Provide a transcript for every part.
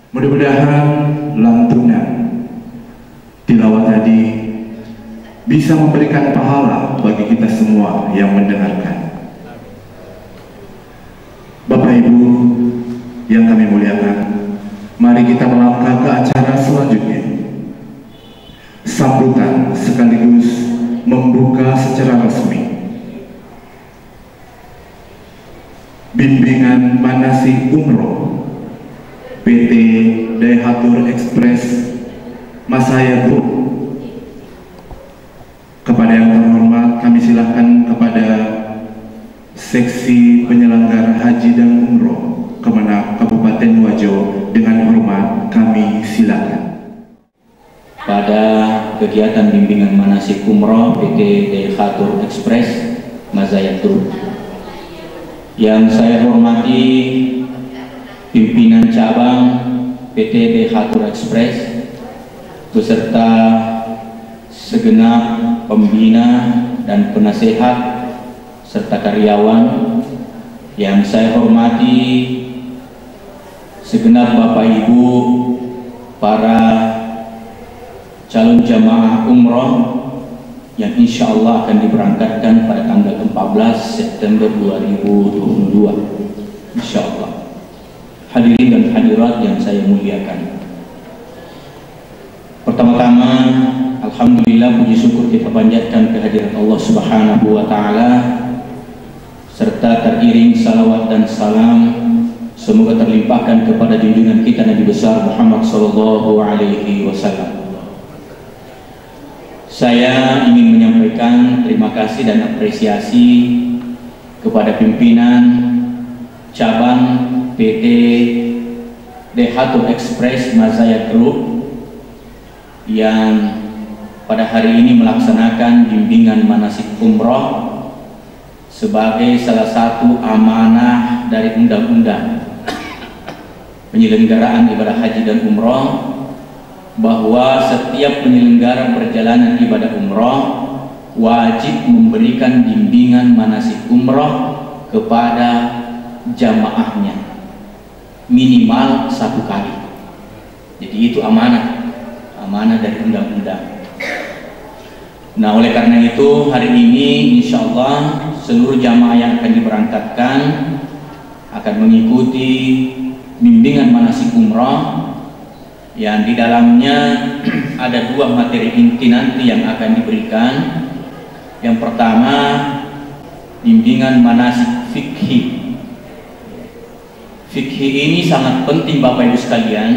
Mudah-mudahan lantunan tilawah tadi bisa memberikan pahala bagi kita semua yang mendengarkan. Bapak Ibu yang kami muliakan, mari kita melangkah ke acara selanjutnya. Sambutan sekaligus membuka secara resmi bimbingan manasik umroh PT Daihatsu Express Masaya Group. Kepada yang terhormat, kami silakan kepada seksi penyelenggara haji dan umroh Kemenak Kabupaten Wajo, dengan hormat kami silakan. Pada kegiatan bimbingan manasik umroh PT Daihatsu Express Masaya Group, yang saya hormati pimpinan cabang PT Daihatsu Express beserta segenap pembina dan penasehat serta karyawan, yang saya hormati segenap Bapak Ibu para calon jamaah umroh yang insya Allah akan diberangkatkan pada tanggal 14 September 2022 insya Allah. Hadirin dan hadirat yang saya muliakan, pertama-tama alhamdulillah, puji syukur kita panjatkan kehadirat Allah Subhanahu wa Ta'ala, serta teriring salawat dan salam semoga terlimpahkan kepada junjungan kita Nabi besar Muhammad sallallahu alaihi wasallam. Saya ingin menyampaikan terima kasih dan apresiasi kepada pimpinan cabang PT Dehatul Express Mazaya Group yang pada hari ini melaksanakan bimbingan manasik umroh sebagai salah satu amanah dari undang-undang penyelenggaraan ibadah haji dan umroh, bahwa setiap penyelenggara perjalanan ibadah umroh wajib memberikan bimbingan manasik umroh kepada jamaahnya minimal 1 kali. Jadi itu amanah dari undang-undang. Nah, oleh karena itu hari ini insya Allah seluruh jamaah yang akan diberangkatkan akan mengikuti bimbingan manasik umrah yang di dalamnya ada 2 materi inti nanti yang akan diberikan. Yang pertama, bimbingan manasik fikhi. Fikhi ini sangat penting Bapak Ibu sekalian,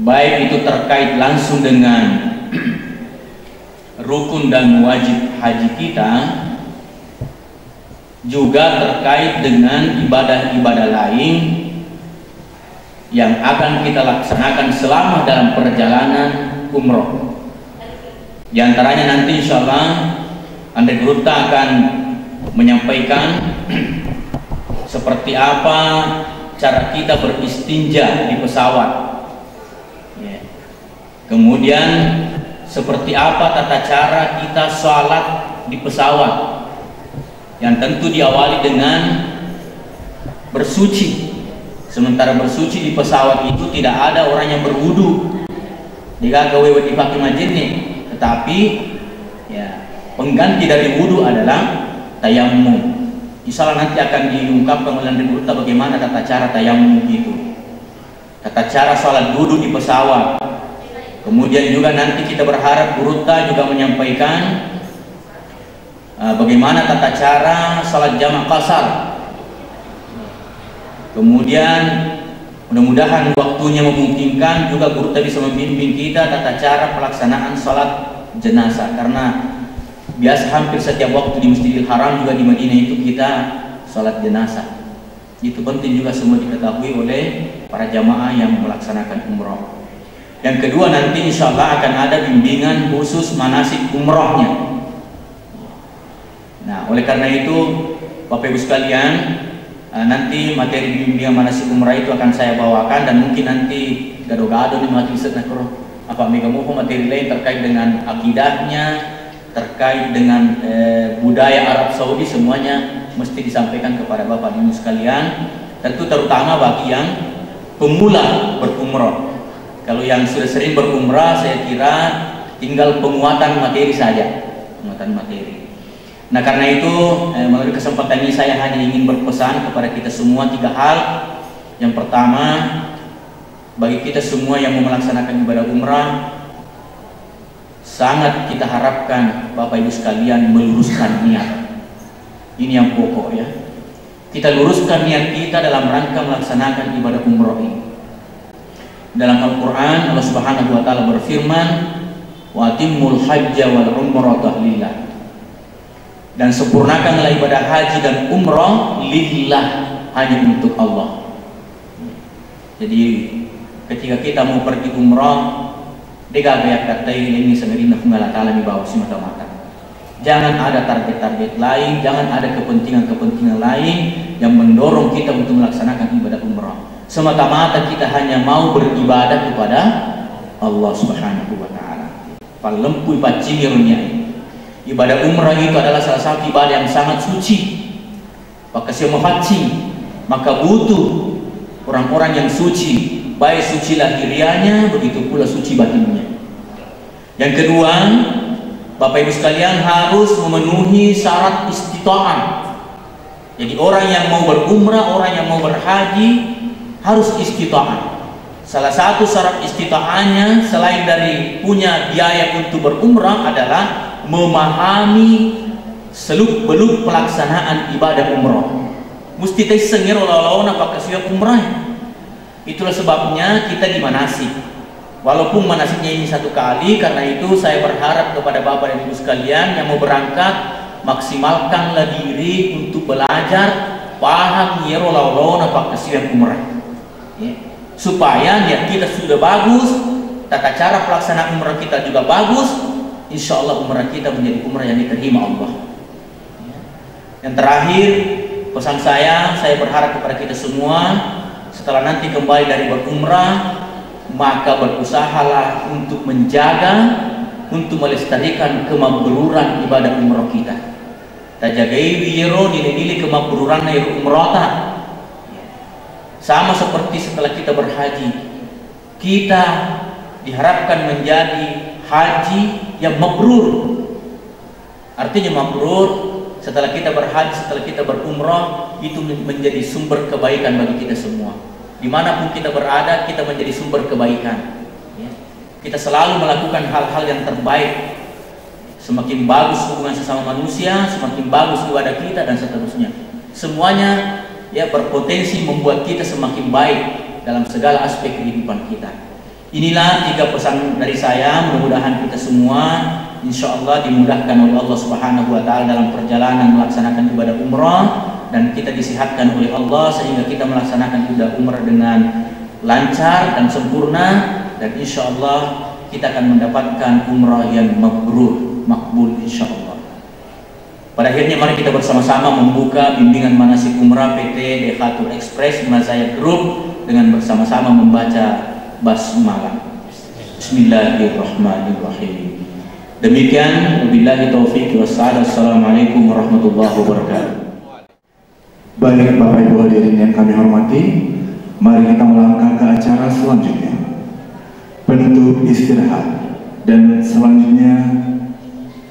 baik itu terkait langsung dengan rukun dan wajib haji kita, juga terkait dengan ibadah-ibadah lain yang akan kita laksanakan selama dalam perjalanan umroh. Di antaranya nanti insya Allah Andre Gruta akan menyampaikan seperti apa cara kita beristinja di pesawat, kemudian seperti apa tata cara kita sholat di pesawat, yang tentu diawali dengan bersuci. Sementara bersuci di pesawat itu tidak ada orang yang berwudu jika gawe dipakai majene, tetapi ya pengganti dari wudu adalah tayamum. Insyaallah nanti akan diungkapkan oleh Nabi Burta bagaimana tata cara tayamum itu, tata cara sholat duduk di pesawat. Kemudian juga nanti kita berharap Burta juga menyampaikan bagaimana tata cara sholat jamak qasar. Kemudian mudah-mudahan waktunya memungkinkan juga Burta bisa membimbing kita tata cara pelaksanaan sholat jenazah, karena biasa hampir setiap waktu di Masjidil Haram juga di Madinah itu kita sholat jenazah. Itu penting juga semua diketahui oleh para jamaah yang melaksanakan umroh. Yang kedua, nanti insya Allah akan ada bimbingan khusus manasik umrohnya. Nah, oleh karena itu Bapak Ibu sekalian, nanti materi bimbingan manasik umrah itu akan saya bawakan, dan mungkin nanti gado-gado di majelis apa materi lain terkait dengan akidahnya, terkait dengan budaya Arab Saudi, semuanya mesti disampaikan kepada Bapak Ibu sekalian. Tentu terutama bagi yang pemula berumrah. Kalau yang sudah sering berumrah, saya kira tinggal penguatan materi saja, penguatan materi. Nah, karena itu melalui kesempatan ini saya hanya ingin berpesan kepada kita semua 3 hal. Yang pertama, bagi kita semua yang mau melaksanakan ibadah umrah, sangat kita harapkan Bapak Ibu sekalian meluruskan niat. Ini yang pokok ya. Kita luruskan niat kita dalam rangka melaksanakan ibadah umrah ini. Dalam Al-Quran Allah Subhanahu wa Ta'ala berfirman, wa atimmul hajja wal umrata lillah, dan sempurnakanlah ibadah haji dan umrah lillah, hanya untuk Allah. Jadi ketika kita mau pergi umrah, dega kata ini sebenarnya Allah Ta'ala di bawah semata-mata. Jangan ada target-target lain, jangan ada kepentingan-kepentingan lain yang mendorong kita untuk melaksanakan ibadah umrah. Semata-mata kita hanya mau beribadah kepada Allah Subhanahu wa Ta'ala. Palempui pacingirnya. Ibadah umrah itu adalah salah satu ibadah yang sangat suci. Maka semua haji, maka butuh orang-orang yang suci, baik suci lahiriahnya, begitu pula suci batinnya. Yang kedua, Bapak Ibu sekalian harus memenuhi syarat istita'ah. Jadi orang yang mau berumrah, orang yang mau berhaji harus istita'ah. Salah satu syarat istita'ahnya selain dari punya biaya untuk berumrah adalah memahami seluk-beluk pelaksanaan ibadah umroh. Mesti teh sengir olah-olah apakah siap umrah. Itulah sebabnya kita di manasik. Walaupun manasiknya ini satu kali, karena itu saya berharap kepada Bapak dan Ibu sekalian yang mau berangkat, maksimalkanlah diri untuk belajar, paham ya olah-olah apakah siap umrah. Ya. Supaya niat kita sudah bagus, tata cara pelaksanaan umrah kita juga bagus, insya Allah umrah kita menjadi umrah yang diterima Allah. Ya. Yang terakhir, pesan saya berharap kepada kita semua, setelah nanti kembali dari berumrah, maka berusahalah untuk menjaga, untuk melestarikan kemakburan ibadah umrah kita. Tajagai wiro nilai-nilai kemakburan umrah. Sama seperti setelah kita berhaji, kita diharapkan menjadi haji yang mabrur. Artinya mabrur, setelah kita berhaji, setelah kita berumrah, itu menjadi sumber kebaikan bagi kita semua. Dimanapun kita berada, kita menjadi sumber kebaikan. Ya. Kita selalu melakukan hal-hal yang terbaik. Semakin bagus hubungan sesama manusia, semakin bagus ibadah kita, dan seterusnya. Semuanya ya berpotensi membuat kita semakin baik dalam segala aspek kehidupan kita. Inilah 3 pesan dari saya. Mudah-mudahan kita semua insya Allah dimudahkan oleh Allah Subhanahu wa Ta'ala dalam perjalanan melaksanakan ibadah umrah, dan kita disehatkan oleh Allah sehingga kita melaksanakan ibadah umrah dengan lancar dan sempurna, dan insya Allah kita akan mendapatkan umrah yang mabrur, makbul insya Allah. Pada akhirnya mari kita bersama-sama membuka bimbingan manasik umrah PT Dekhatur Express Mazaya Group dengan bersama-sama membaca basmalah. Bismillahirrahmanirrahim. Demikian, wabillahi taufiq wassalam. Assalamualaikum warahmatullahi wabarakatuh. Baik Bapak Ibu hadirin yang kami hormati, mari kita melangkah ke acara selanjutnya. Penutup istirahat, dan selanjutnya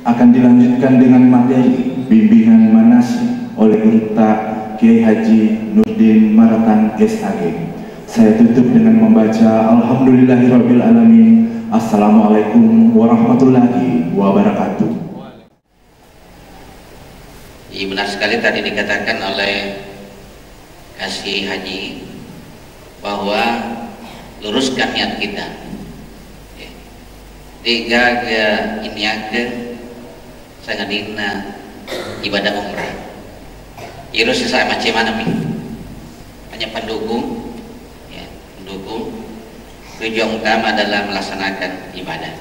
akan dilanjutkan dengan materi bimbingan manasik oleh Urta Kiai Haji Nurdin Maratan SAG. Saya tutup dengan membaca Alhamdulillahirabbil alamin. Assalamualaikum warahmatullahi wabarakatuh. Iya, benar sekali tadi dikatakan oleh Kasih Haji bahwa luruskan niat kita. Tiga ini akan sangat dina ibadah umrah. Irus saya macam mana nih? Hanya pendukung, ya, pendukung. Tujuan utama adalah melaksanakan ibadah.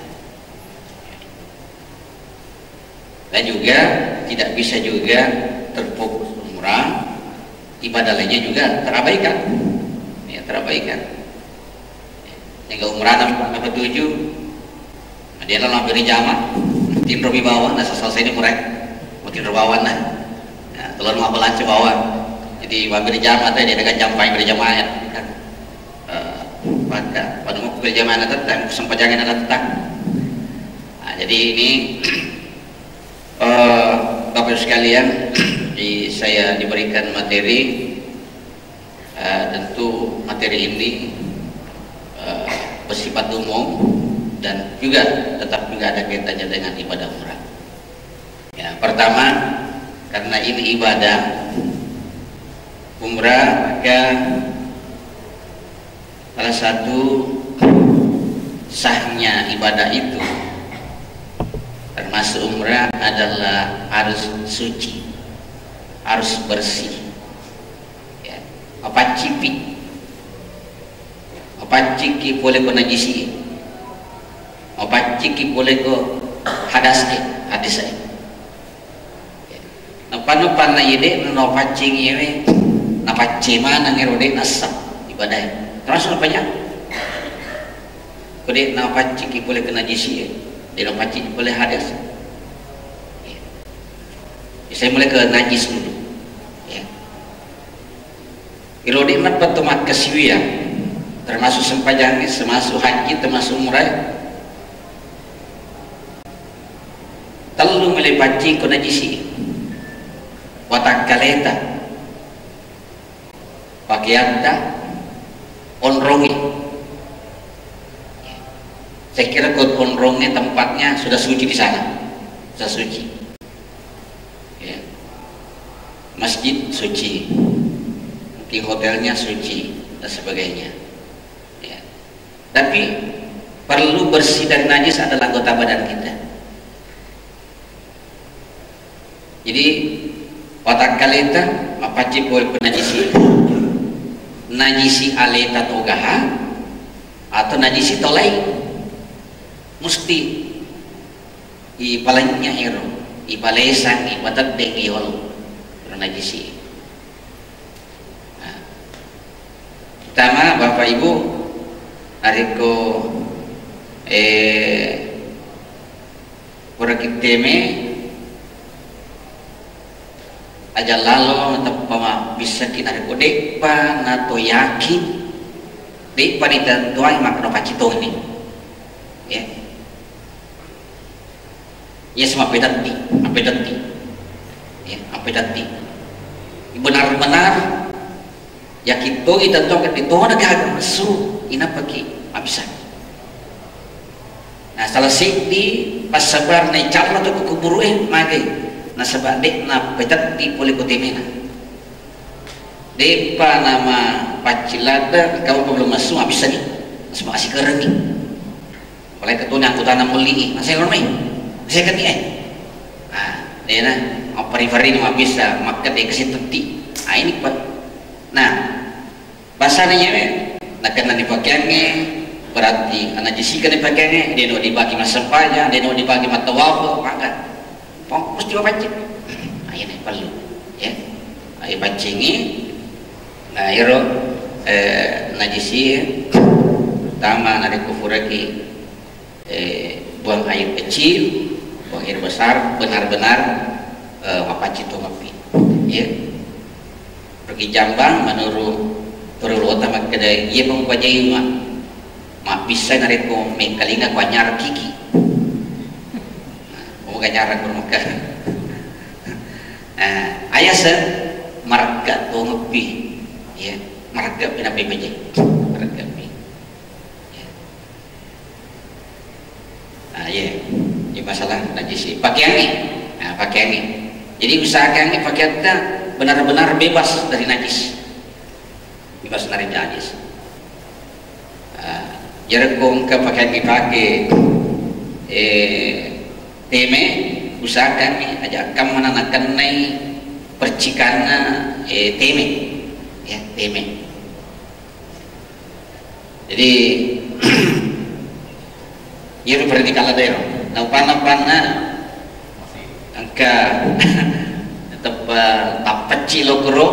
Dan juga tidak bisa juga terfokus umrah, ibadah lainnya juga terabaikan, ya, terabaikan. Yang umrah nomor 7, dia lalu beri jamaah, tim robi bawah, nah selesai ini umrah, tim robi bawah, nah telur mau belanja bawah, jadi beri jamaah tadi dia akan jampai beri jamaah, kan? Pada mau beri jamaah tetap, sempat jangan ada tetap. Nah, jadi ini. Bapak sekalian, saya diberikan materi, tentu materi ini bersifat umum dan juga tetap juga ada kaitannya dengan ibadah umrah. Ya, pertama, karena ini ibadah umrah, maka salah satu sahnya ibadah itu termasuk umrah adalah harus suci, harus bersih. Ya. Apa ciki boleh ko najisi, apa ciki boleh ko hadas hadis. Napan na ide no pacing ini, napacima nang erode nasab ibadah. Termasuk apa nya? Kode napa ciki boleh kena najisi. Dia pacik boleh hadas. Ya. Saya mulai ke najis dulu. Ya. Irodi mat petumat kesiwian, termasuk sempajang, termasuk haji, termasuk umrah. Terlalu mulai pacik ke najisi. Watak kaleta, pakaian onrongi. Saya kira kot onrongnya tempatnya sudah suci di sana, sudah suci. suci, mungkin hotelnya suci dan sebagainya. Ya. Tapi perlu bersih dari najis adalah anggota badan kita. Jadi otak kaleta mapaci boy penajisi, najisi aleta togaha atau najisi tolai, mesti ipalanya hero, ipalesang, ipatat degiol najisi. Nah, pertama Bapak Ibu, ariko purakiteme aja lalu natapama bisa kinariko dekpa nato yakin dekpa ditentuai makna pacito ini ya ya semua pedati ya pedati benar-benar ya kita ditentukan itu ada agak masuk ina pagi bisa. Nah salah di pas sabar na icapla to kukuburuin magi na sabadek na pedati polikotimena depa nama pacilada kau belum masuk bisa nih semua asik keren nih oleh ketuanya angkutan muli masih ramai saya kan nah dia na apa riverin mah bisa maka dia kasih teti nah ini pak nah bahasanya nak kena dipakainya berarti anak jisika dipakainya dia no dibagi masampanya dia no dibagi matawafo maka mesti baca ayo nih perlu ya ayo bacanya nah iro najisi pertama nari kufuraki buang air kecil buang air besar benar-benar apa cito ngapi ya pergi jambang menurut perlu utama kedai ia mempajai mak bisa nareko mengkalinga kuanyar kiki mau kanyar bermakan ayah se marga to ngopi ya marga pinapi pajai marga pi ya ini masalah najis pakaian nih pakaian nih jadi usahakan pakaian kita benar-benar bebas dari najis bebas dari najis jarakong kapakaian dipakai teme usahakan aja kamu menanakan nai percikan teme ya teme jadi ya berarti kalau ada napana angka tetap tapeci lokro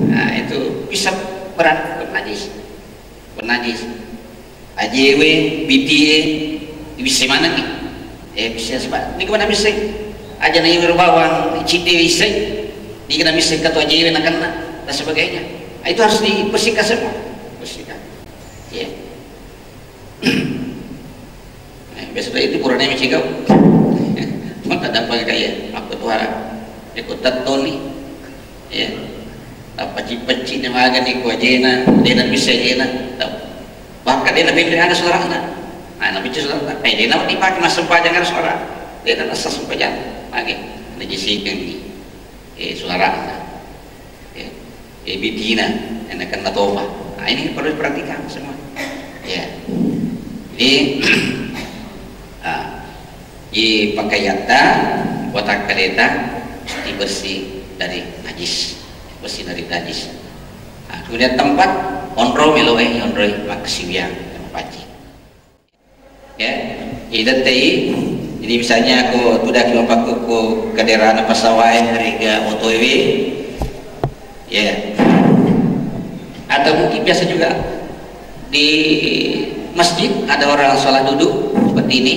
nah itu bisa berat bernajis AJW, BTA bisa mana nih bisa sebab ini kemana bisa aja nih berbawang CT bisa ini kena bisa ketua AJW nak kena dan sebagainya itu harus dibersihkan semua bersihkan ya biasanya itu kurangnya macam kau maka dapat kayak apa tuh harap ikut tato nih ya apa cipaci nih maga nih kuajena dia nak bisa jena bahkan dia lebih dari ada saudara nah nabi saudara dia nak dipakai mas sempajan harus saudara dia nak asas sempajan lagi ada jisikan nih saudara bitina yang akan natoba nah ini perlu diperhatikan semua ya jadi di pakaiata otak kereta mesti bersih dari najis bersih dari najis kemudian tempat onro meloe onroi maksiwiang paci ya idat tei jadi misalnya aku sudah kilo paku ku kaderana pasawai harga OTW ya atau mungkin biasa juga di masjid ada orang sholat duduk seperti ini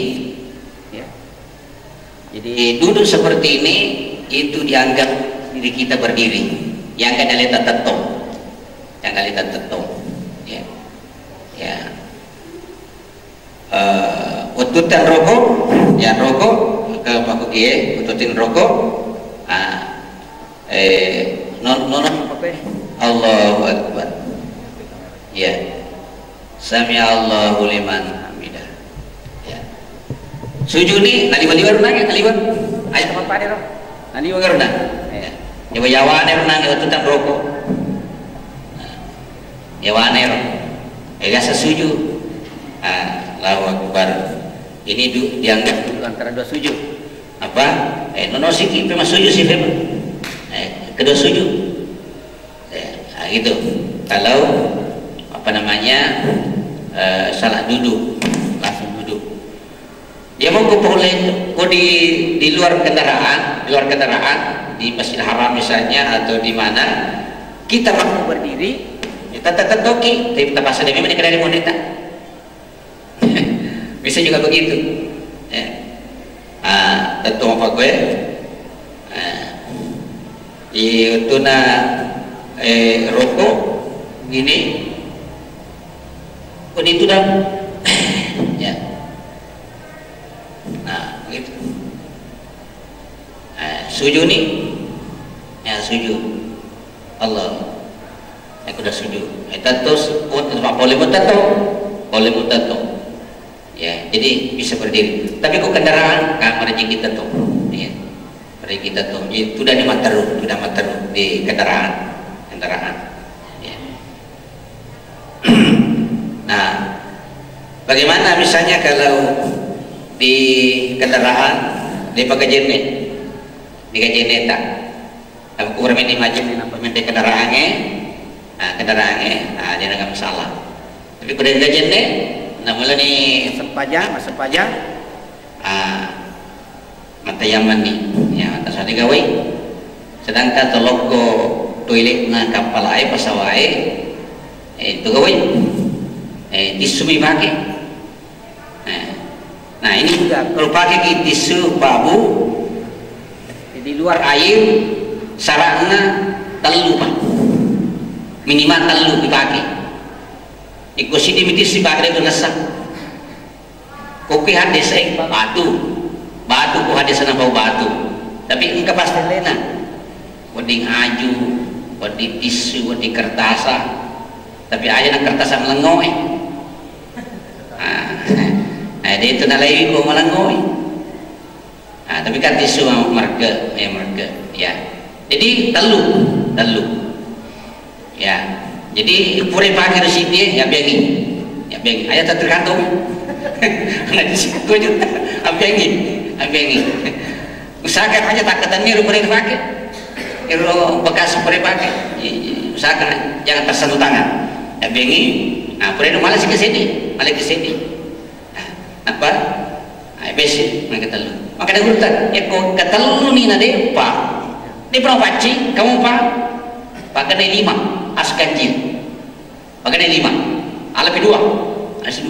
ya. Jadi duduk seperti ini itu dianggap diri kita berdiri yang kada lihat tetong ya ya ututan rokok ya rokok ke paku kie ututin rokok non apa Allahu Akbar ya Sami Allahu liman hamidah ya sujud ni naliwan-liwan nanya naliwan ayat apa dia naliwan karena ya Yawa-yawaner nang tutan rokok. Yawaner. Gasa sujud. Allahu Akbar. Ini dianggap dulu antara dua sujud. Apa? Nono siki pe sujud sih pe. Kedua sujud. Gitu. Kalau apa namanya salah duduk, langsung duduk. Dia mau di luar kendaraan, di Masjidil Haram misalnya atau di mana kita mampu berdiri, kita tetap toki, tapi kita pasal demi menikah dari wanita. Bisa juga begitu. Tentu apa gue? Itu rokok gini, itu dah, ya. Nah, begitu. Sujud nih, ya sujud. Allah, aku dah sujud. Terus, boleh mutato. Ya, jadi bisa berdiri. Tapi kok kendaraan, kamar kita tuh, ya, kita tuh. Itu sudah di materu di kendaraan. Ya. Nah, bagaimana misalnya kalau di kendaraan di pagajenet, tak? Aku kurang ini macam ni nampak mentai kendaraannya, dia nggak masalah. Tapi kalau di pagajenet, namanya ni sempaja, mata Yaman ni, ya atas hari gawe. Sedangkan toloko toilet na kapal air pasawai itu gawe tisu pakai. Nah ini juga kalau pakai tisu babu di luar air saraknya telu pak, minimal telu dipakai. Ikut sini tisu pakai itu ngesak. Kopi hadis batu ko hadis na bau batu, tapi engkau pasti lena. Wading aju, wading tisu, wading kertasa, tapi aja nak kertasa melengoi. Dia itu nalai ko melengoi. Tapi kan tisu mereka, ya. Jadi telu, ya. Jadi pure pakai resiti ya biangi. Ayat tergantung. Nah di situ juga, biangi. Usahakan aja tak ketemu pure pakai. Bekas pure pakai, usahakan jangan tersentuh tangan. Ya bengi, pure malah ke sini, apa? Besi, mereka telu. Maka dia urutan, kok ketelu ni nade pak? Dia pernah paci, kamu pak? Pakai ada 5, as kancil. Pakai ada 5, alap 2, as 2.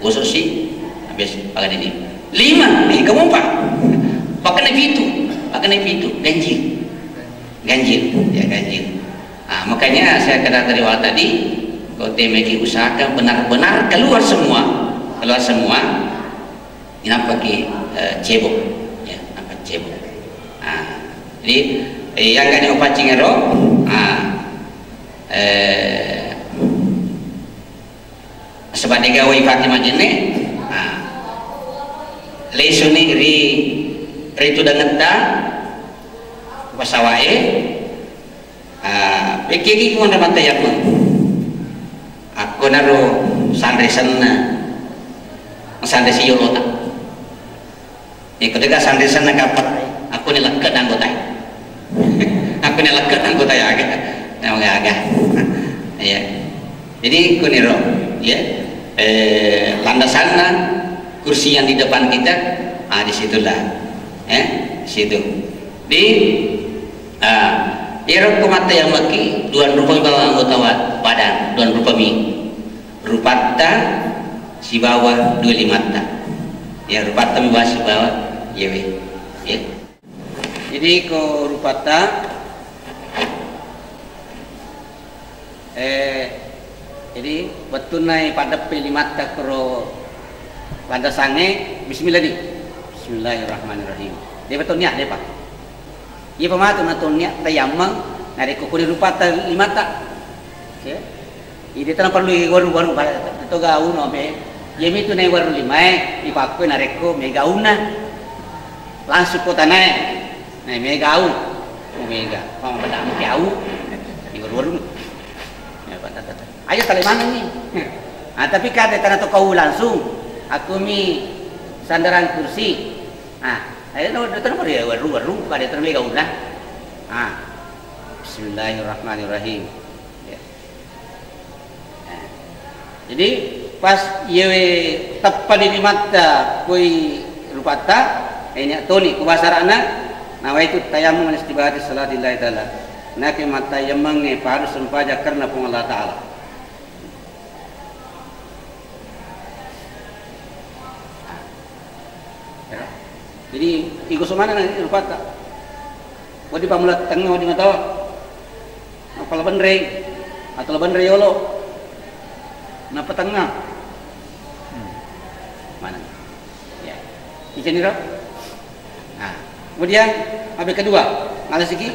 Gosok sih, habis pakai ada 5, kamu pak? Pakai ada 7. Itu ganjil. Makanya saya kata dari awal tadi, kau temeki usahakan benar-benar keluar semua, ini pakai cebok, ya, nampak cebok. Jadi yang gak nyoba cingero, sebagai gawe pakai majene, lesuni itu dengan pasawai pikir mana mata yang aku naruh sandresan sandresi yolota ketika sandresan kapal aku ni lekat anggota ya agak ya jadi aku ni ya landasan kursi yang di depan kita disitulah situ di irok mata yang laki dua rupa bawah anggota badan dua rupa rupata si bawah 25 ta ya rupata mi bawah si bawah ya jadi ko rupata jadi betul naik pada pelimata kro pada sange bismillah di Bismillahirrahmanirrahim. Dia betulnya dia pak. Ia pematu natulnya tayamang nari kukuri rupa limata. Ya. Ini tanah perlu waru itu gaun obe. Yemi tu nai waru 5 ipakku nareko mega una. Langsung kota naik. Nah, mega au. Mega. Mau pada mu au. Minggu dulu. Ya, patah. Ayo tali mana nih? Ah, tapi kada tanah to kau langsung. Aku mi sandaran kursi. Ah, ayo no datang pada waru kada tanah mega ulah. Ah. Bismillahirrahmanirrahim. Ya. Nah. Jadi pas yewe tappa di mata koi rupata ini toni kubasarana nawa itu tayamum istibadi salatillahi taala nake mata yamang paru sempaja karena Allah taala. Jadi ikut semana nanti rupata wadi pamulat tengah wadi mata apa laban rei atau laban rei yolo napa tengah mana ya ikan nira. Nah kemudian abis kedua ngalas iki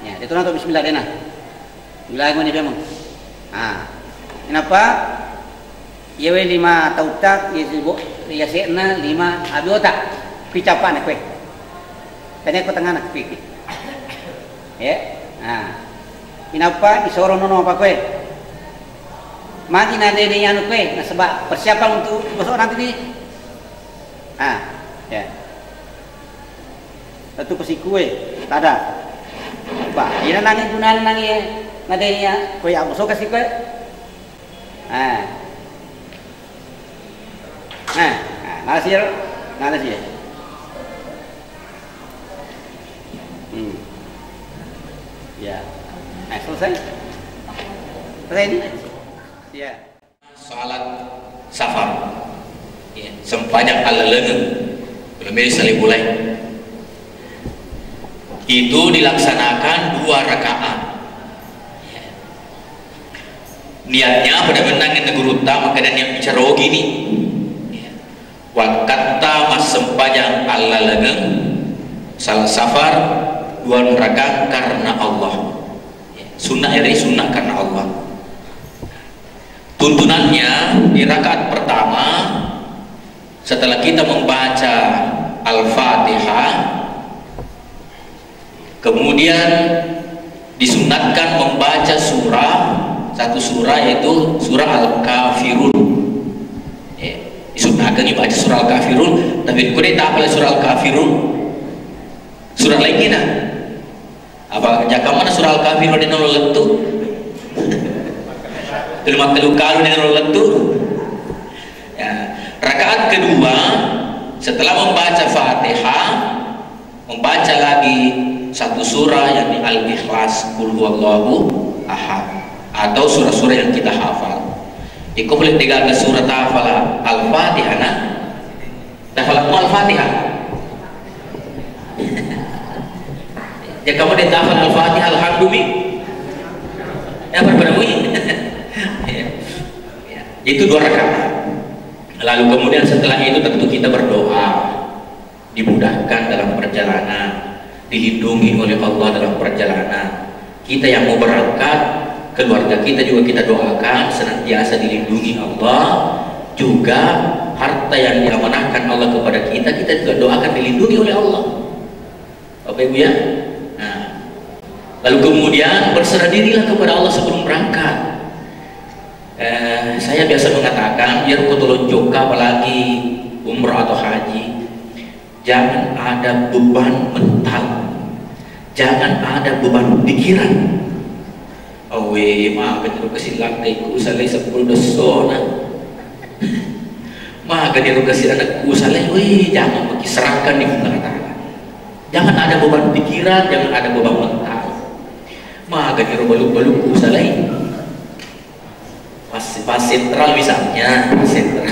ya itu nanti bismillah dena bilang mana dia mau. Ah kenapa yewe 5 tautak ya sena 5 abi otak picapan kue tanya ke tengah nak pikir ya. Nah kenapa disoro nono apa kue mati nanti ini anu kue nah sebab persiapan untuk besok nanti nih. Ah ya satu pesi kue tak ada pak ini nangis gunan nangis nanti ini ya kue aku so kasih kue. Nasir ya selesai ini ya salat safar ya sepanjang al-lengeng belum salibulai itu dilaksanakan 2 rakaat ya. Niatnya benar-benar negurutta makanya yang bicara gini ya. Wakata mas sepanjang al-lengeng salat safar 2 rakaat karena Allah ya. Sunnah ini sunnah karena Allah. Tuntunannya di rakaat pertama setelah kita membaca Al-Fatihah kemudian disunatkan membaca satu surah yaitu surah Al-Kafirun ya, disunatkan dibaca surah Al-Kafirun tapi kau tak apa surah Al-Kafirun surah lain kita apa jaka mana surah Al-Kafirun di nol lentu kelima kalau di nol lentu ya. Rakaat kedua setelah membaca Fatihah membaca lagi satu surah yang di Al-Ikhlas Qul huwallahu ahad atau surah-surah yang kita hafal. Iko boleh tiga surah hafal Al-Fatihah nah. Hafal Al-Fatihah. Ya kamu dah hafal Al-Fatihah alhamdulillah. Ya berapa ya. Itu 2 rakaat. Lalu kemudian setelah itu tentu kita berdoa dimudahkan dalam perjalanan, dilindungi oleh Allah dalam perjalanan. Kita yang mau berangkat, keluarga kita juga kita doakan senantiasa dilindungi Allah, juga harta yang diamanahkan Allah kepada kita juga doakan dilindungi oleh Allah. Bapak Ibu ya. Nah, lalu kemudian berserah dirilah kepada Allah sebelum berangkat. Saya biasa mengatakan biar kutulun joka apalagi umrah atau haji, jangan ada beban mental, jangan ada beban pikiran. Awe mah ketiru kesilang ku salai 10 dosa mah ketiru kesilang ku salai jangan bagi serahkan di Allah. Jangan ada beban pikiran, jangan ada beban mental. Mah ketiru baluk-baluk ku salai pas sentral misalnya sentral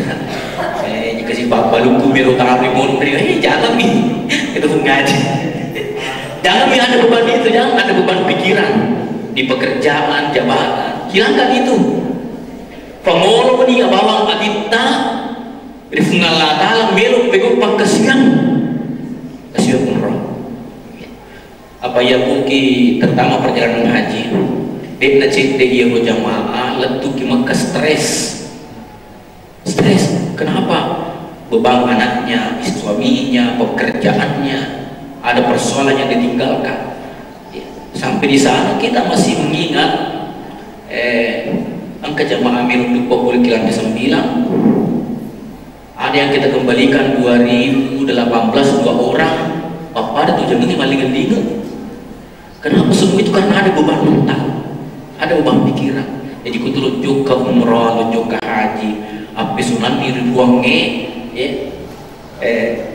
jika si bapak luku biru kami mondri jangan nih itu ngaji jangan nih ada beban itu, jangan ada beban pikiran di pekerjaan jabatan, hilangkan itu. Pengolo ni bawang adita rifngallah taala meluk pegok pangkasian kasihan umroh apa ya mungkin terutama perjalanan haji dia cinta dia jamaah letup maka stres. Kenapa? Beban anaknya, suaminya, pekerjaannya, ada persoalan yang ditinggalkan. Ya. Sampai di sana kita masih mengingat angka jamaah Amirul Dukwa ke lantai 9. Ada yang kita kembalikan 2018 2 orang. Apa ada tuh jangan maling-maling. Kenapa semua itu? Karena ada beban mental, ada beban pikiran. Jadi kudu lujuk ke umroh, lujuk ke haji, api sunan di ruangnya, ya.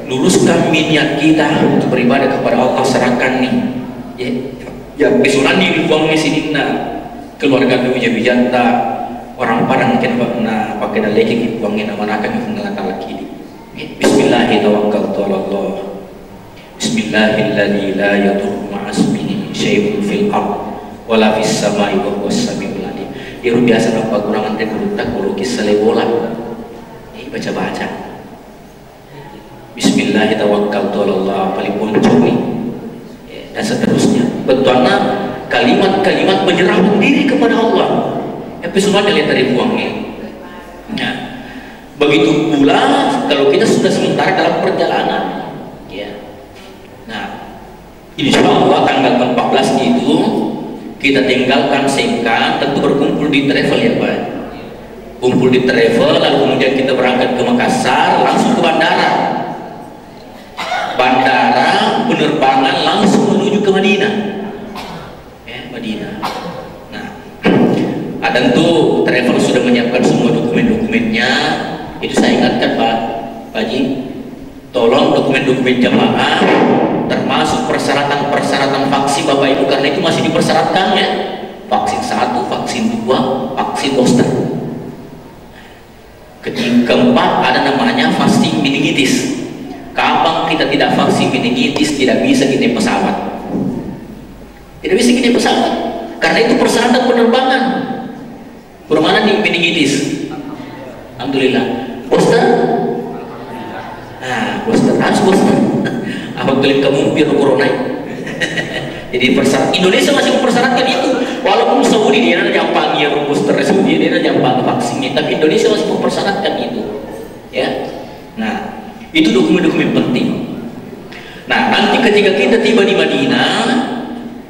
Luruskan niat kita untuk beribadah kepada Allah, serahkan nih, ya api sunan di ruangnya sini, nah keluarga dulu bijanta orang Padang mungkin pernah pakai daleki di ruangnya nama akan mengalahkan lagi. Bismillahirrahmanirrahim. Bismillahirrahmanirrahim. La yadurru ma'asmihi syai'un fil ard wala fis samai wa huwas samiul alim. Dia biasa apa kurangan teh tak lukis selebola. Baca-baca. Bismillahirrahmanirrahim paling poncomi. Dan seterusnya. Betulnya kalimat-kalimat menyerahkan diri kepada Allah. Episode lihat dari buangnya. Nah, begitu pula kalau kita sudah sementara dalam perjalanan. Insya Allah tanggal 14 itu kita tinggalkan Sengkang, tentu berkumpul di travel ya Pak. Kumpul di travel, lalu kemudian kita berangkat ke Makassar, langsung ke bandara. Bandara penerbangan langsung menuju ke Madinah. Madinah. Nah, tentu travel sudah menyiapkan semua dokumen-dokumennya. Itu saya ingatkan Pak Haji, tolong dokumen-dokumen jamaah termasuk persyaratan vaksin Bapak Ibu, karena itu masih dipersyaratkan ya. Vaksin 1, vaksin 2, vaksin booster. Keempat ada namanya vaksin meningitis. Kapan kita tidak vaksin meningitis tidak bisa kita pesawat. Tidak bisa kita pesawat. Karena itu persyaratan penerbangan. Bermana nih meningitis? Alhamdulillah. Booster? Nah, booster harus booster. Apa kalian kemumpir corona? Jadi Indonesia masih mempersyaratkan itu, walaupun Saudi dia ada yang panggil booster, Saudi dia ada yang panggil vaksinnya, tapi Indonesia masih mempersyaratkan itu, ya. Nah, itu dokumen-dokumen penting. Nah, nanti ketika kita tiba di Madinah,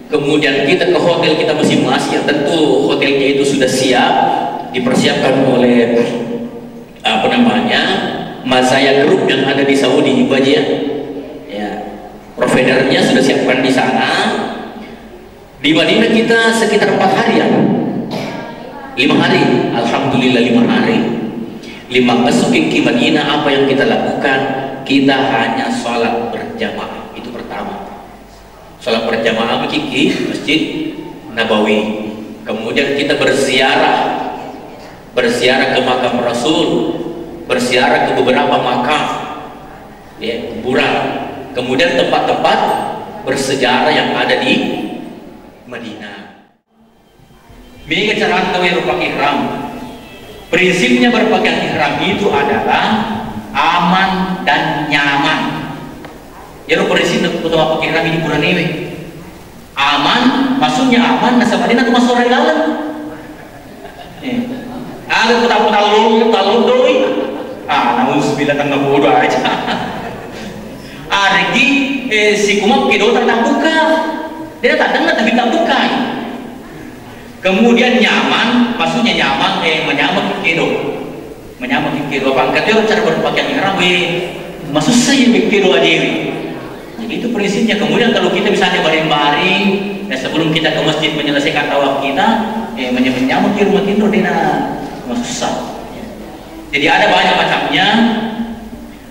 kemudian kita ke hotel kita masing-masing, tentu hotelnya itu sudah siap, dipersiapkan oleh apa namanya Mazaya Group yang ada di Saudi, Ibu Haji ya. Providernya sudah siapkan di sana. Di Madinah kita sekitar 4 hari ya, 5 hari, alhamdulillah 5 hari. 5 besok ke Madinah apa yang kita lakukan? Kita hanya sholat berjamaah, itu pertama. Sholat berjamaah di Masjid Nabawi. Kemudian kita berziarah ke makam Rasul, berziarah ke beberapa makam, ya, kuburan. Kemudian tempat-tempat bersejarah yang ada di Madinah. Mengingat cara kawin berpakaian ihram, prinsipnya berpakaian ihram itu adalah aman dan nyaman. Ya, prinsip untuk pakai ihram ini kurang ewe. Aman, maksudnya aman. Nasa Madinah itu masuk orang dalam. Ada talung doi. Namun sembilan tangga bodoh aja. Argi si kumak kedo tak buka. Dia tak dengar tapi tak buka. Kemudian nyaman, maksudnya nyaman menyamar kedo. Menyamar kedo pangkat itu cara berpakaian ihram maksud saya kedo aja. Jadi itu prinsipnya. Kemudian kalau kita misalnya baring-baring dan sebelum kita ke masjid menyelesaikan tawaf kita menyamar di rumah tidur dia susah. Jadi ada banyak macamnya.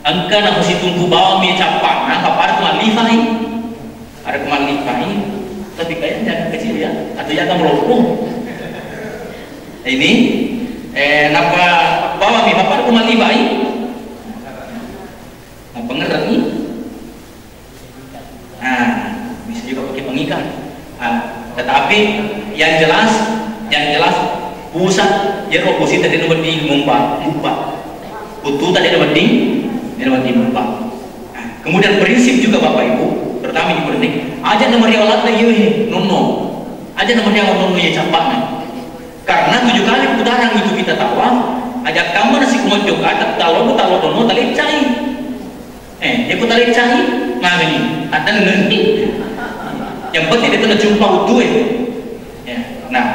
Angka nak mesti tunggu bawa mie capang, apa ada kemalifai, ada kemalifai, tapi kayaknya jangan kecil ya, atau jangan melopong. Ini, napa bawa mie, apa ada kemalifai? Apa ngerti? Bisa juga pakai pengikat. Tetapi yang jelas pusat, ya oposisi tadi nomor di mumpa, butuh tadi nomor di kemudian prinsip juga Bapak Ibu, terutama di Bernik, aja nomor yang alat lagi nono, aja nomor yang nono ya capaknya. Karena 7 kali putaran itu kita tawaf, aja kamar si kumojok ada talo nono tali cai. Dia pun tarik cari, ngani, ada ngerti. Yang penting dia kena jumpa utuh ya. Nah,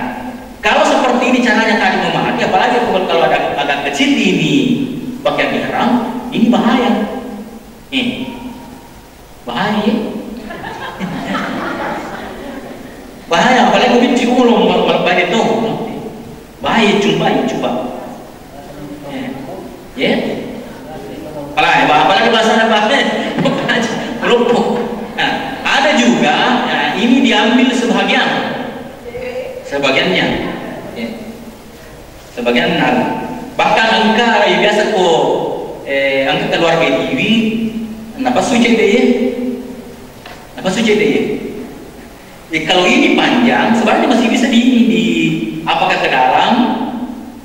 kalau seperti ini caranya tadi memahami, apalagi kalau ada agak kecil ini pakaian ihram, ini bahaya. Bahaya. Bahaya, apalagi mungkin cikulong bahaya itu. Bahaya coba. Ya. Apalagi bahasa bahasa kelompok. Nah, ada juga, nah, ini diambil sebagiannya, ya. Sebagian benar. Bahkan angka ya biasa kok, angka keluarga TV, apa suci deh? Ya, kalau ini panjang, sebenarnya masih bisa di apakah ke dalam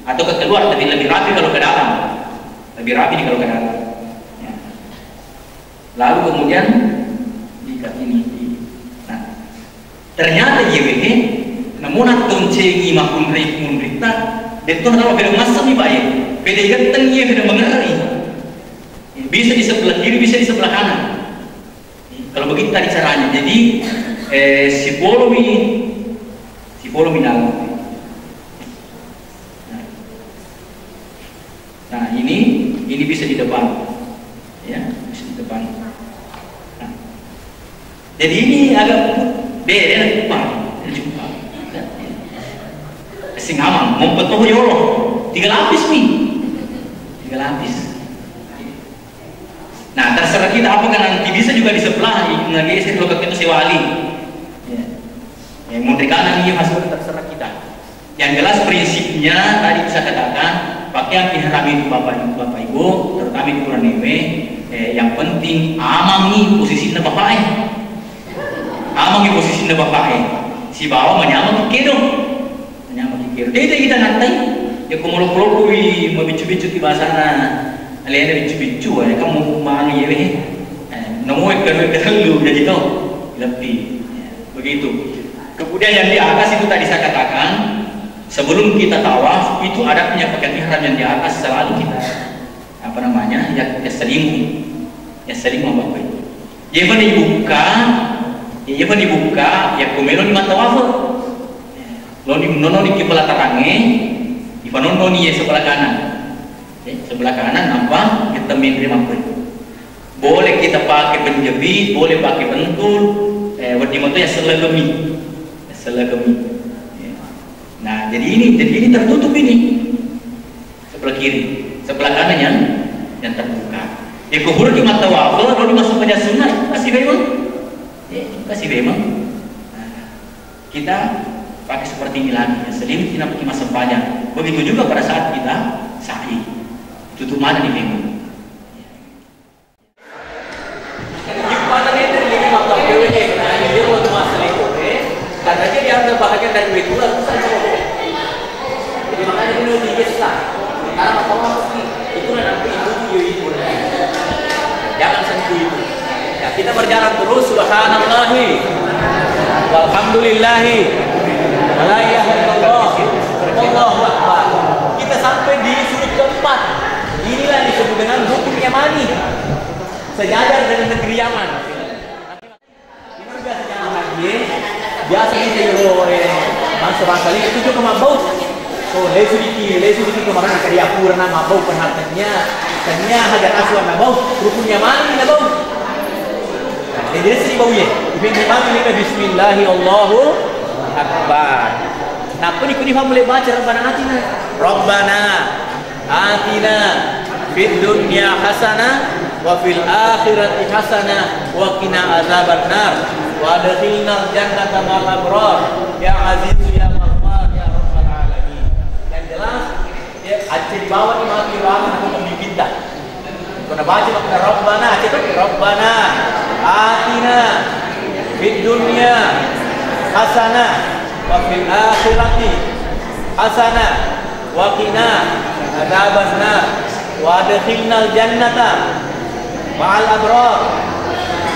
atau ke keluar, tapi lebih rapi kalau ke dalam, lebih rapi kalau ke dalam. Ya. Lalu kemudian diikat ini. Nah, ternyata YWH, namun atun cengi makun rita, detun kalau beda masam nih baik, beda ganteng ya beda mengeri. Bisa di sebelah kiri, bisa di sebelah kanan. Kalau begitu tadi caranya. Jadi sipolomi dalam. Nah, ini bisa di depan, ya, bisa di depan. Nah, jadi ini agak beda jumpa. Sing aman, mau petuh yolo, 3 lapis nih, 3 lapis. Nah, terserah kita apakah nanti bisa juga di sebelah, ngegeser kalau kita sewali. Yang menteri kanan ini masuk, terserah kita. Yang jelas prinsipnya tadi bisa katakan pakaian ihram itu bapak ibu, terutama di bulan Neve, yang penting amangi posisinya bapak si bawah menyamang kedo, Tidak kita nanti ya kumuluk-kuluk mau bicu-bicu di bahasana, alian bicu-bicu ya kamu mana ya nemu lu jadi tuh lebih begitu. Kemudian yang di atas itu tadi saya katakan, sebelum kita tawaf itu ada punya pakaian ihram yang di atas selalu kita ya selimut bapak. Ya dibuka ya kumelo di mata tawaf. Nono di kepala tarange, di panono ni sebelah kanan. Sebelah kanan nampak kita mindri mampu. Boleh kita pakai penjepit, boleh pakai pentul, waktu itu ya selegemi. Nah, jadi ini tertutup ini sebelah kiri, sebelah kanan yang terbuka. Ya kubur di mata wafel, lalu masuk ke sunnah, kasih memang. Nah, kita pakai seperti ini lagi, selimut tidak pakai masa panjang. Begitu juga pada saat kita sa'i, tutup mana di minggu. Karena dia diambil bahagian dari betul itu saja. Jadi makanya ini digeslah. Karena apa itu nanti itu. Jangan sentuh itu. Ya, kita berjalan terus subhanallahi walhamdulillahi la ilaha illallah wallahu akbar. Kita sampai di sudut keempat. Inilah yang disebut dengan rukun yamani. Sejajar dengan negeri Yaman. Ini biasa jangan lagi. Biasa kita bangsa-bangsa ini itu juga mabau. So, lesu dikit kemarin karya purna mabau penhartanya. Tanya hajar aswan mabau, rukunnya mana mabau. Jadi sini bau ye. Ibn Imam ini bismillahi Allahu akbar. Nah, pun ikut boleh baca Rabbana atina fid dunya hasanah wa fil akhirati hasanah wa qina azabannar. Wa adkhilnal jannata ma'al abrar ya aziz ya ghaffar ya rabbal alamin. Yang jelas ya aceh di bawah ni mati banget aku membibitah. Kena baca makna Rabbana, aceh tu Rabbana atina fid dunya hasanah wa fil akhirati hasanah wa qina azabannar wa adkhilnal jannata ma'al abrar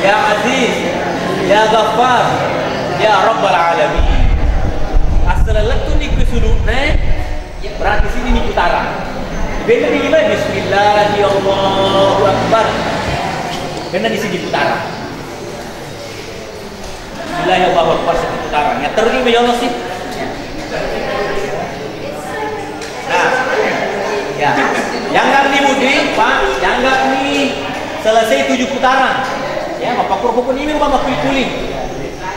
ya aziz ya Ghaffar ya Rabbal Alamin. Asal letu ni ke sudutnya berarti sini ni utara. Beda ni gimana? Bismillahirrahmanirrahim. Karena di sini putaran. Wilayah bawah kuasa putaran. Ya terima ya Allah sih. Nah, ya, yang nggak nih Budi, Pak, yang nggak nih selesai 7 putaran. Ya, Bapak Kurkukun ini Bapak kulit-kulit.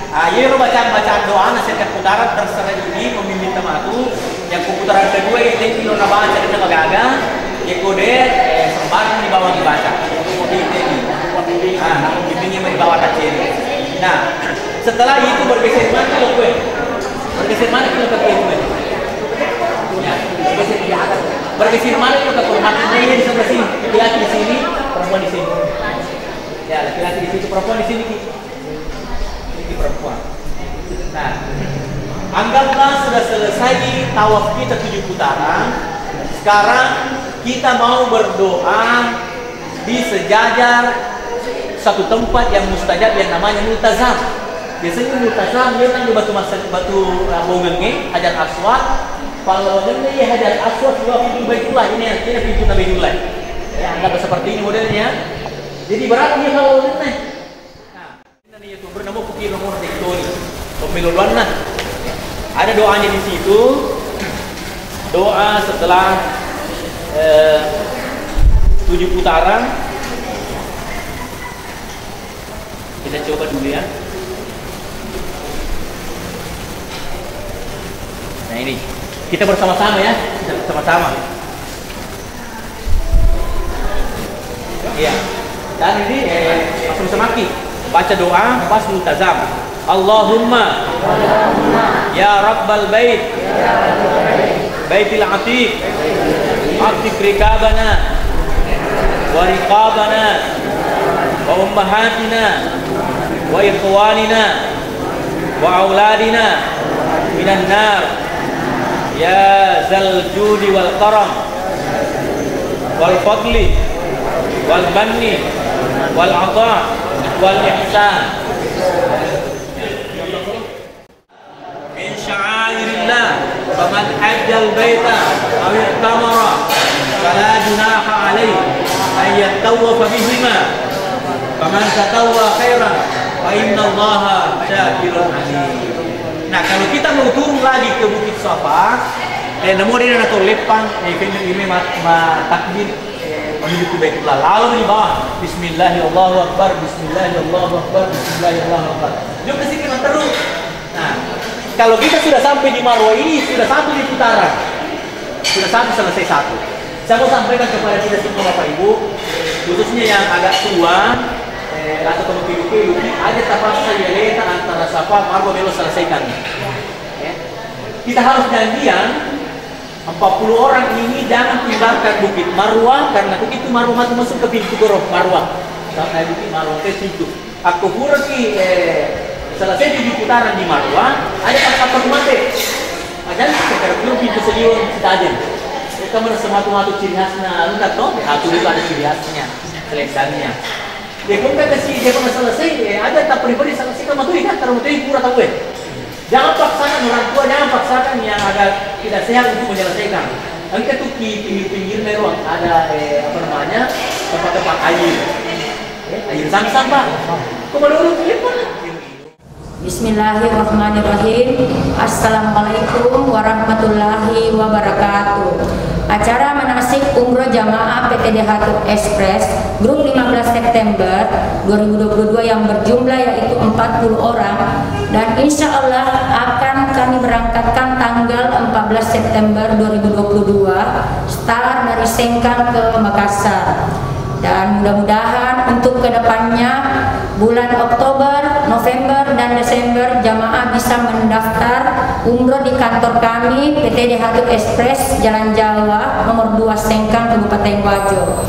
Ayo bacaan doa setiap putaran terserah ini pemimpin tematu. Yang putaran kedua ini kita baca dan magaga. Ya kode sembarang di bawah dibaca. Namun bimbingnya di bawah kaciri. Nah, setelah itu bergeser mana kalau gue? Bergeser mana kalau ke gue? Ya, bergeser mana kalau ke gue? Maksudnya di sebelah sini, laki-laki di sini, perempuan di sini. Ya, laki-laki di situ, perempuan di sini. Perempuan. Nah, anggaplah sudah selesai tawaf kita 7 putaran. Sekarang kita mau berdoa di sejajar satu tempat yang mustajab yang namanya multazam. Biasanya multazam dia kan di batu bongenge Hajar Aswad. Kalau ini Hajar Aswad juga pintu Baitullah ini pintu Nabiullah. Ya, anggap seperti ini modelnya. Jadi berapa dia kalau ini? Itu bernama Putih Nomor Tektoni pemiluan nah. Ada doanya di situ. Doa setelah 7 putaran. Kita coba dulu ya. Nah ini kita bersama-sama ya. Kita bersama-sama. Iya. Dan ini langsung semaki. Baca doa pas multazam. Allahumma ya Rabbal Bait Baitil Atiq Atiq rikabana wa riqabana wa ummahatina wa ikhwanina wa auladina minan nar ya zal judi wal karam wal fadli wal manni wal ata wal ihsan min sya'airillah faman hajjal baita aw i'tamara fala junaha alaihi ay yatawwafa bihima faman tatawwa khairan fa innallaha syakirun alim. Nah, kalau kita mau turun lagi ke Bukit Safa, namo dia atau lepang ini takbir menuju ke Baitullah. Lalu di bawah Bismillahirrahmanirrahim, Bismillahirrahmanirrahim, Bismillahirrahmanirrahim. Jom ke sini terus. Nah, kalau kita sudah sampai di Marwah ini sudah satu di putaran, sudah selesai satu. Saya mau sampaikan kepada kita semua Bapak Ibu, khususnya yang agak tua atau pemilu-pemilu, ada tapasa yaleta antara Safa Marwah belum selesaikan. Ya. Kita harus janjian 40 orang ini jangan tinggalkan Bukit Marwah karena begitu Marwah masuk ke pintu Goroh Marwah. Sampai Bukit Marwah ke situ. Aku hurki selesai 7 putaran di Marwah, ada tempat mati. Jangan sekarang belum pintu seliwan saja. Kita merasa matu-matu ciri khasnya, enggak toh? Satu itu ada ciri khasnya, selesannya. Dia pun kasih dia pun selesai, ada tak pribadi selesai kamu tuh kan kalau itu pura tahu Jangan paksakan orang tua, jangan paksakan yang agak tidak sehat untuk menyelesaikan. Kita tuh di pinggir-pinggir memang ada tempat-tempat air, air sampah. Kemudian Bismillahirrahmanirrahim. Assalamualaikum warahmatullahi wabarakatuh. Acara manasik umroh jamaah PT Dahatul Express grup 15 September 2022 yang berjumlah yaitu 40 orang dan insya Allah akan kami berangkatkan tanggal 14 September 2022 start dari Sengkang ke Makassar. Dan mudah-mudahan untuk kedepannya bulan Oktober, November, dan Desember jamaah bisa mendaftar umroh di kantor kami PT Dahatul Express Jalan Jawa nomor 2 Sengkang Kabupaten Wajo.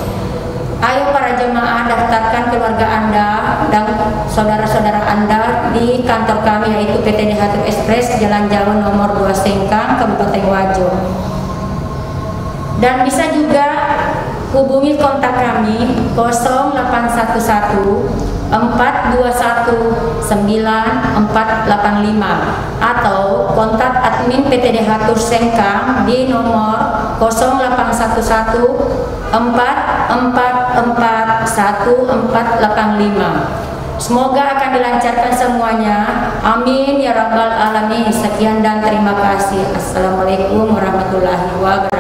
Ayo para jemaah daftarkan keluarga Anda dan saudara-saudara Anda di kantor kami yaitu PT Dahatul Express Jalan Jawa nomor 2 Sengkang Kabupaten Wajo. Dan bisa juga hubungi kontak kami 0811 421 9485 atau kontak admin PT Dahatul Sengkang di nomor 0811 4441485. Semoga akan dilancarkan semuanya. Amin ya rabbal alamin. Sekian dan terima kasih. Assalamualaikum warahmatullahi wabarakatuh.